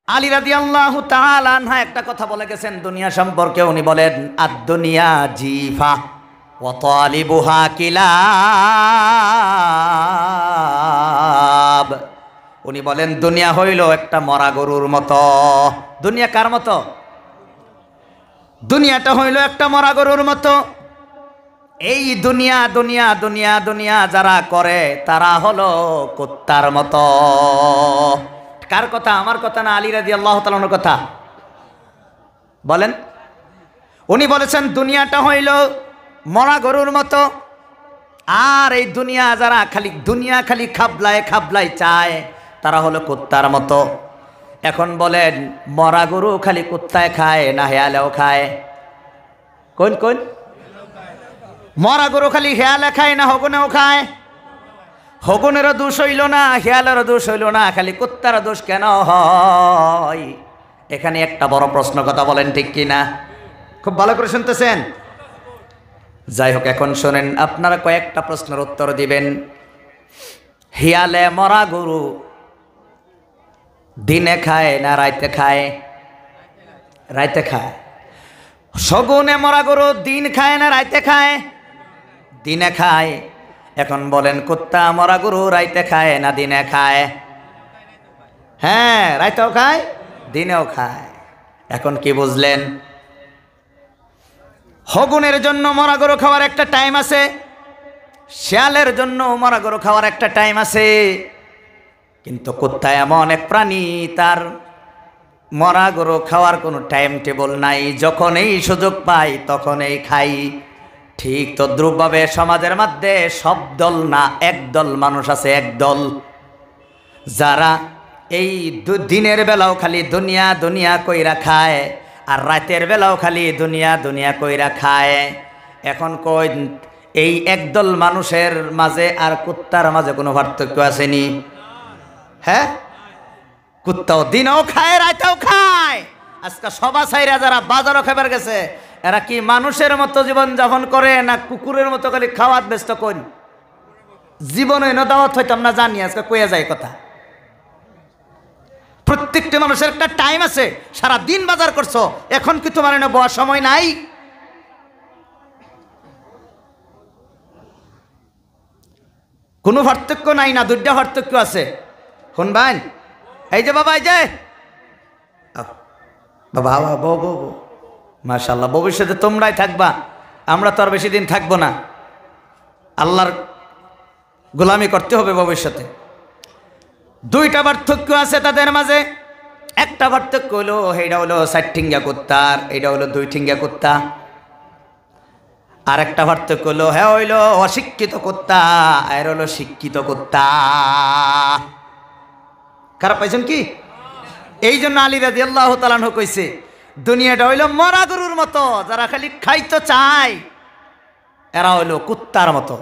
আলী রাদিয়াল্লাহু তাআলা আনহা একটা কথা বলে গেছেন দুনিয়া সম্পর্কে। উনি বলেন আদ-দুনিয়া জিফা ওয়া তালিবুহা কিলাব। উনি বলেন দুনিয়া হইল একটা মরা গরুর মতো। দুনিয়া কার মতো? দুনিয়াটা হইল একটা মরা গরুর মতো। এই দুনিয়া দুনিয়া দুনিয়া দুনিয়া যারা করে তারা হলো কুত্তার মতো। কার কথা? আমার কথা না আলী রাদিয়াল্লাহু তাআলা আনহুর কথা? বলেন। উনি বলেছেন দুনিয়াটা হইল মরা গরুর মতো। আর এই দুনিয়া যারা খালি খাবলায় খাবলায় চায় তারা হলো কুত্তার মতো। এখন বলেন মরা গরু খালি কুত্তায় খায় না হেয়ালেও খায়? কোন কোন? মরা গরু খালি হেয়ালে খায় না হগুনেও খায়? হগুনেরও দোষ হইল না, হেয়ালেরও দোষ হইল না, খালি কুত্তার দোষ কেন হয়? এখানে একটা বড় প্রশ্ন, কথা বলেন ঠিক কিনা? খুব ভালো করে শুনতেছেন? যাই হোক, এখন শোনেন, আপনারা কয়েকটা প্রশ্নের উত্তর দিবেন। হিয়ালে মরা গরু দিনে খায় না রাইতে খায়? রাইতে খায়। শগুনে মরা গরু দিন খায় না রাইতে খায়? দিনে খায়। এখন বলেন কুত্তা মরা গরু রাইতে খায় না দিনে খায়? হ্যাঁ, রাইতেও খায় দিনেও খায়। এখন কি বুঝলেন? হগুনের জন্য মরা গরু খাওয়ার একটা টাইম আছে, শিয়ালের জন্য মরা গরু খাওয়ার একটা টাইম আছে। কিন্তু কুত্তা এমন এক প্রাণী, তার মরা গরু খাওয়ার কোনো টাইম টেবল নাই। যখন এই সুযোগ পাই তখন এই খাই। ঠিক তদ্রুপভাবে সমাজের মধ্যে সব দল না, একদল মানুষ আছে, একদল যারা এই দিনের বেলাও খালি দুনিয়া দুনিয়া কইরা খায় আর রাতের বেলাও খালি দুনিয়া দুনিয়া কইরা খায়। এখন কই এই একদল মানুষের মাঝে আর কুত্তার মাঝে কোনো পার্থক্য আসেনি? হ্যাঁ, কুত্তাও দিনেও খায় রাতেও খায়। আজকে সবা সাইরা যারা বাজারও খাবার গেছে, এরা কি মানুষের মতো জীবন যাপন করে না কুকুরের মতো খালি খাওয়াত ব্যস্ত? কোন জীবনে এনে দাওয়াত হইতাম না জানি, আজকে কইয়া যায় কথা। প্রত্যেকটা মানুষের একটা টাইম আছে। সারা দিন বাজার করছো, এখন কি তোমার এনে বসার সময় নাই? কোনো পার্থক্য নাই না? দুইটা পার্থক্য আছে। শুনবেন? এই যে বাবা, এই যে বাবা, বউ বউ বউ, মাশাআল্লাহ, ভবিষ্যতে তোমরাই থাকবা, আমরা তো আর বেশি দিন থাকবো না। আল্লাহর গোলামি করতে হবে ভবিষ্যতে। দুইটা পার্থক্য আছে তাদের মাঝে। একটা পার্থক্য হলো, এইটা হলো 4 ঠিঙ্গা কুত্তার, এইটা হলো 2 ঠিঙ্গা কুত্তা। আর একটা পার্থক্য হলো, হ্যাঁ হইলো অশিক্ষিত কুত্তা, আর হলো শিক্ষিত কুত্তা। খারাপ পাইছেন কি? এই জন্য আলী রাদিয়াল্লাহু তাআলা আনহু কইছে দুনিয়াটা হইল মরা গরুর মতো। যারা খালি খাইতে চায় এরা হইলো কুত্তার মতো।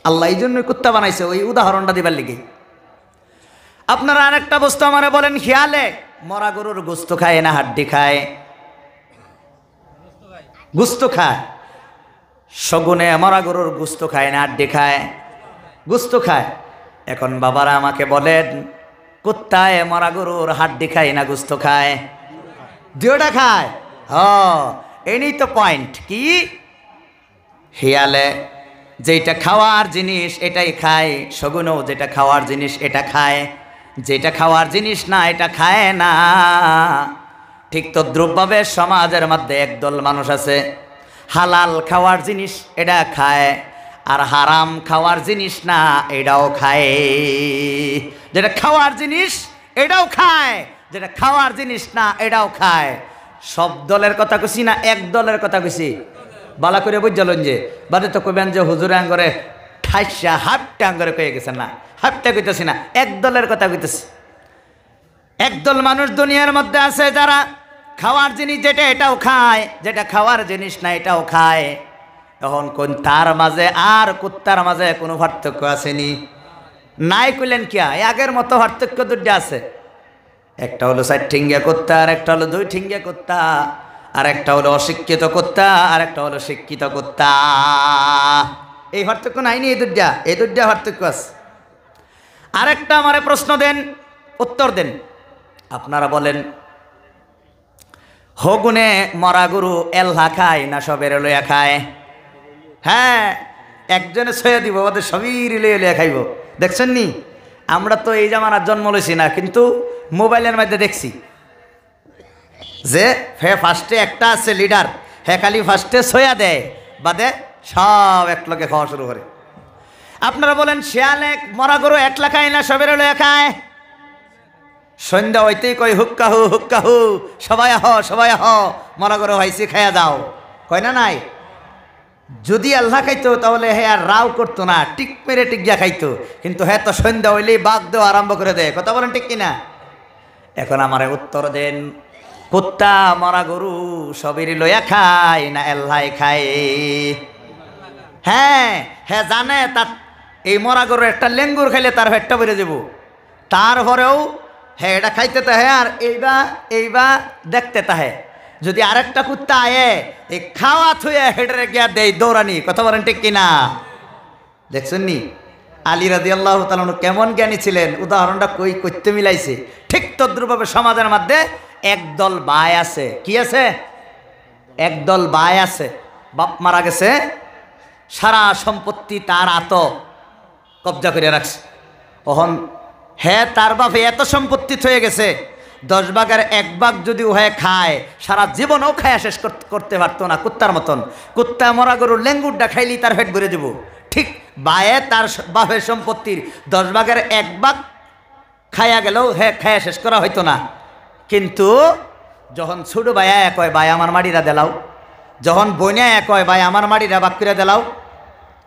আল্লাহ এই জন্য কুত্তা বানাইছে, ওই উদাহরণটা দিবার লিগে। আপনারা আরেকটা বস্তু আমারে বলেন, হিয়ালে মরা গরুর গোস্ত খায় না হাড্ডি খায়? গোস্ত খায়। শগুনে মরা গরুর গোস্ত খায় না হাড্ডি খায়? গোস্ত খায়। এখন বাবারা আমাকে বলেন, কুত্তায় মরা গরুর হাড্ডি খায় না গোস্ত খায়? দুইটা খায়। এই তো পয়েন্ট। কি? হিয়ালে যেটা খাওয়ার জিনিস এটাই খায়, শগুনও যেটা খাওয়ার জিনিস এটা খায়, যেটা খাওয়ার জিনিস না এটা খায় না। ঠিক তদ্রুপভাবে সমাজের মধ্যে একদল মানুষ আছে, হালাল খাওয়ার জিনিস এটা খায় আর হারাম খাওয়ার জিনিস না এটাও খায়। যেটা খাওয়ার জিনিস এটাও খায়, যেটা খাওয়ার জিনিস না এটাও খায়। সব দলের কথা কইছি না এক দলের কথা কইছি? বালা করে বুঝলেন যে বাদে তো কইবেন যে হুজুরে আঙ্গরে ঠাইসা হাফটা আঙ্গরে কয়ে গেছে। না, হাফটা কইতেছি না, এক দলের কথা কইতেছি। একদল মানুষ দুনিয়ার মধ্যে আছে যারা খাওয়ার জিনিস যেটা এটাও খায়, যেটা খাওয়ার জিনিস না এটাও খায়। এখন কোন তার মাঝে আর কুত্তার মাঝে কোনো পার্থক্য আসেনি? নাই কইলেন কি? আগের মতো পার্থক্য দুটো আছে। একটা হলো 4 ঠিঙ্গা কুত্তা, আর একটা হলো 2 ঠিঙ্গা কুত্তা, আর একটা হলো অশিক্ষিত কুত্তা, আর একটা হলো শিক্ষিত কুত্তা। এই পার্থক্য নাইনি? এই দুটা পার্থক্য আছে। আরেকটা আমারে প্রশ্ন দেন, উত্তর দেন। আপনারা বলেন হগুনে মরা গরু এল্লা খায় না সবের লইয়া খায়? হ্যাঁ, একজনে ছয়া দিব ওদের সবই লইয়া লইয়া খাইব। দেখছেন নি? আমরা তো এই জামানার জন্ম লইছি না, কিন্তু মোবাইলের মধ্যে দেখছি যে ফার্স্টে একটা আছে লিডার, হ্যাঁ খালি ফার্স্টে ছয়া দেয়, বাদে সব এক লগে খাওয়া শুরু করে। আপনারা বলেন শিয়ালে মরা গরু একলা খায় না সবের লইয়া খায়? সন্ধ্যা হইতেই কয় হুক্কাহু হুক্কাহু, সবাই আহ মরা গরু হয়েছি খাইয়া যাও, কয় না নাই? যদি আল্লাহ খাইতো তাহলে হ্যাঁ আর রাও করতো না, টিক মেরে টিক গিয়া খাইতো। কিন্তু হ্যাঁ তো সন্ধ্যা হইলেই বাঘ দেওয়া আরম্ভ করে দেয়। কথা বলেন ঠিক কিনা? এখন আমার উত্তর দেন, কুত্তা মরা গরু সবেরই লইয়া খায় না আল্লাহ খায়? হ্যাঁ হ্যাঁ জানে তার এই মরা গরু একটা লেঙ্গুর খাইলে তার পেটটা বেড়ে যাব, তারপরেও হ্যাঁ এটা খাইতে তাহে আর এইবা দেখতে তাহে। যদি আরেকটা কুত্তা আয়ে এই খাওয়া থুয়ে হেডরে গিয়া দেয় দৌড়ানি। কথা বলেন ঠিক কিনা? দেখছেন নি আলী রাদিয়াল্লাহু তাআলা কেমন জ্ঞানী ছিলেন, উদাহরণটা কই করতে মিলাইছে। ঠিক তদ্রুপভাবে সমাজের মধ্যে একদল বায় আছে। কি আছে? একদল বায় আছে, বাপ মারা গেছে, সারা সম্পত্তি তার আত কবজা করে রাখছে। ওহন হ্যাঁ তার বাপে এত সম্পত্তি হয়ে গেছে, 10 ভাগের 1 ভাগ যদি উহে খায় সারা জীবনও খায়া শেষ করতে পারতো না। কুত্তার মতন, কুত্তা মরা গরুর লেঙ্গুরটা খাইলেই তার পেট ভরে দেব। ঠিক বায়ে তার বাপের সম্পত্তির 10 ভাগের 1 ভাগ খায়া গেলেও হ্যাঁ খায়া শেষ করা হইতো না। কিন্তু যখন ছোট ভাইয়া কয় ভাই আমার মাড়িরা দেলাও, যখন বইনা কয় ভাই আমার মাড়িরা বাক করে দেলাও,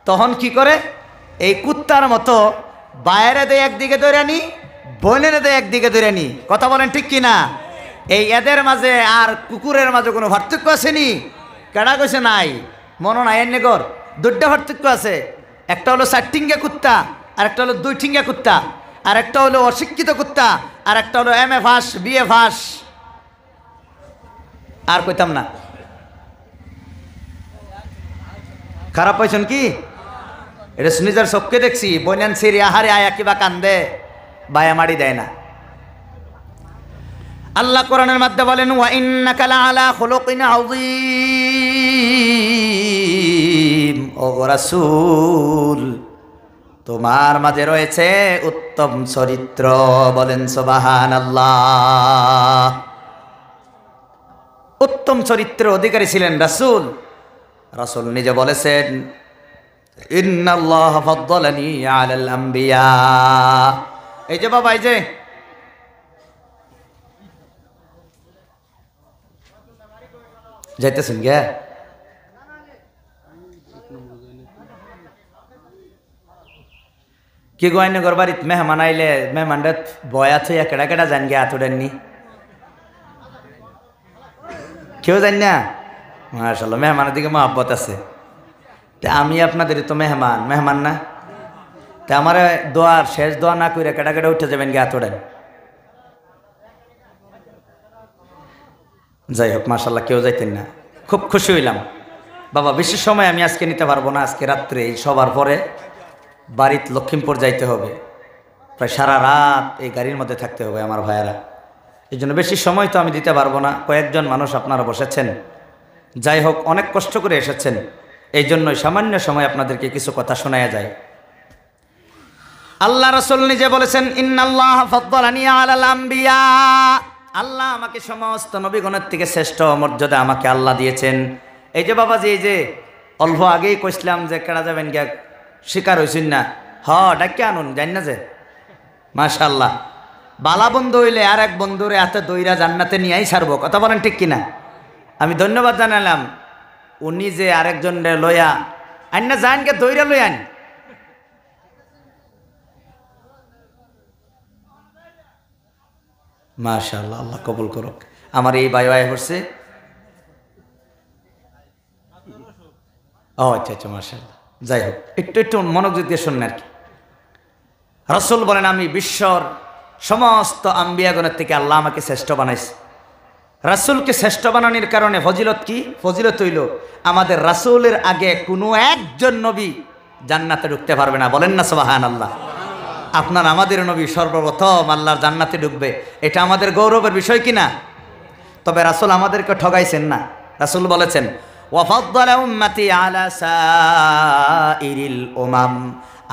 তখন কি করে? এই কুত্তার মতো বাইরে দেয় একদিকে ধরে নি, বইনের দেয় একদিকে ধরে নি। কথা বলেন ঠিক কিনা? এই এদের মাঝে আর কুকুরের মাঝে কোনো পার্থক্য আসেনি? কেডা কইছে নাই? মনো নাই এর নেগর দুইটা পার্থক্য আছে। একটা হলো 4 ঠিঙ্গা কুত্তা, আর একটা হলো 2 ঠিঙ্গা কুত্তা, আর একটা হলো অশিক্ষিত কুত্তা, আর একটা হলো MA ফাঁস BA ফাঁস। আর কইতাম না। খারাপ পাইছেন কি? এটা নিজের চোখকে দেখছি। বইনান সিরি আহারে আয়া কিবা কান্দে, বায়া মাড়ি দেয় না। আল্লাহ কোরআনের মধ্যে বলেন ওয়া ইন্নাকা লাআলা খুলুকিন আযীম। ও রাসূল, তোমার মাঝে রয়েছে উত্তম চরিত্র। বলেন সুবহানাল্লাহ। উত্তম চরিত্রের অধিকারী ছিলেন রাসূল। রাসূল নিজে বলেছেন ইন্নাল্লাহা ফাদ্দালানি আলাল আম্বিয়া। এই যে বাবা, এই যে যাইতেছেন গে কি গোয়াইনগর বাড়িত মেহমান আইলে মেহমানরা বয়া থইয়া কেডা কেডা জান গে আতুডেননি? কেউ জান না? মাশাআল্লাহ, মেহমানের দিকে মহব্বত আছে। আমি আপনাদের তো মেহমান না? তা আমার দোয়ার শেষ দোয়া না করে কেটা কেটা উঠে যাবেন গে আতোড়েন। যাই হোক, মাশাআল্লাহ কেউ যাইতেন না, খুব খুশি হইলাম। বাবা বেশি সময় আমি আজকে নিতে পারবো না। আজকে রাত্রে এই সবার পরে বাড়িতে লক্ষ্মীমপুর যাইতে হবে, প্রায় সারা রাত এই গাড়ির মধ্যে থাকতে হবে আমার ভাইয়েরা। এই জন্য বেশি সময় তো আমি দিতে পারবো না। কয়েকজন মানুষ আপনারা বসেছেন, যাই হোক অনেক কষ্ট করে এসেছেন, এই জন্যই সামান্য সময় আপনাদেরকে কিছু কথা শোনায়া যায়। আল্লাহ রাসূল নিজে বলেছেন ইন্নাল্লাহা ফাদ্দালানি আলাল আম্বিয়া। আল্লাহ আমাকে সমস্ত নবীগণের থেকে শ্রেষ্ঠ মর্যাদা আমাকে আল্লাহ দিয়েছেন। এই যে বাবাজি, এই যে অল্প আগেই কইছিলাম যে কেডা যাবেন গে, শিকার হইছেন না? ডাকে আনুন, জান না যে মাশাআল্লাহ। বালা বন্ধু হইলে আর এক বন্ধুরে হাতে দইরা জান্নাতে নিয়েই ছাড়বো। কথা বলেন ঠিক কিনা? আমি ধন্যবাদ জানালাম উনি যে আরেকজন লইয়া আইন না যান গে দইরা লই আন। মাশাআল্লাহ, আল্লাহ কবুল করুক। আমার এই ভাই ভাই হচ্ছে আচ্ছা মাশাআল্লাহ। যাই হোক, একটু মনোযোগ দিয়ে শুনুন আর কি। রাসূল বলেন আমি বিশ্বর সমস্ত আম্বিয়াগণের থেকে আল্লাহ আমাকে শ্রেষ্ঠ বানাইছে। রাসূলকে শ্রেষ্ঠ বানানোর কারণে ফজিলত কি? ফজিলত হইল আমাদের রাসূলের আগে কোনো একজন নবী জান্নাতে ঢুকতে পারবে না। বলেন না সুবহানাল্লাহ। আপনার আমাদের নবী সর্বপ্রথম আল্লাহর জান্নাতে ঢুকবে, এটা আমাদের গৌরবের বিষয় কিনা? তবে রাসূল আমাদেরকে ঠগাইছেন না। রাসূল বলেছেন ওয়াফাদ্দালা উম্মতি আলা সাইরিল উমাম,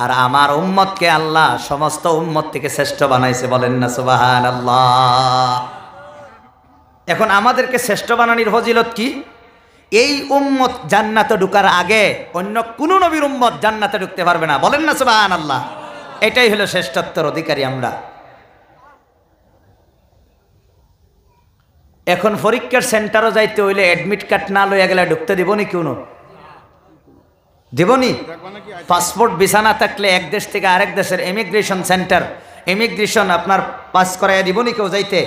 আর আমার উম্মতকে আল্লাহ সমস্ত উম্মত থেকে শ্রেষ্ঠ বানাইছে। বলেন না সুবহানাল্লাহ। এখন আমাদেরকে শ্রেষ্ঠ বানানোর ফজিলত কি? এই উম্মত জান্নাতে ঢুকার আগে অন্য কোনো নবীর উম্মত জান্নাতে ঢুকতে পারবে না। বলেন না সুবহানাল্লাহ। এটাই হলো শ্রেষ্ঠত্বের অধিকারী আমরা। এখন পরীক্ষার সেন্টারও যাইতে হইলে অ্যাডমিট কার্ড না লইয়া গেলে ঢুকতে দিবনি কোনো? দিবনি? পাসপোর্ট ভিসা না থাকলে এক দেশ থেকে আরেক দেশের ইমিগ্রেশন সেন্টার, ইমিগ্রেশন আপনার পাস করাইয়া দিবনি কেউ যাইতে?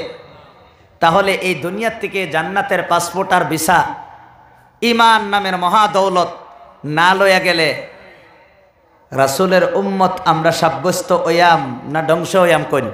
তাহলে এই দুনিয়ার থেকে জান্নাতের পাসপোর্ট আর ভিসা, ঈমান নামের মহা দৌলত না লইয়া গেলে রাসূলের উম্মত আমরা সাব্যস্ত হইয়াম না ধ্বংস হইয়াম? কইন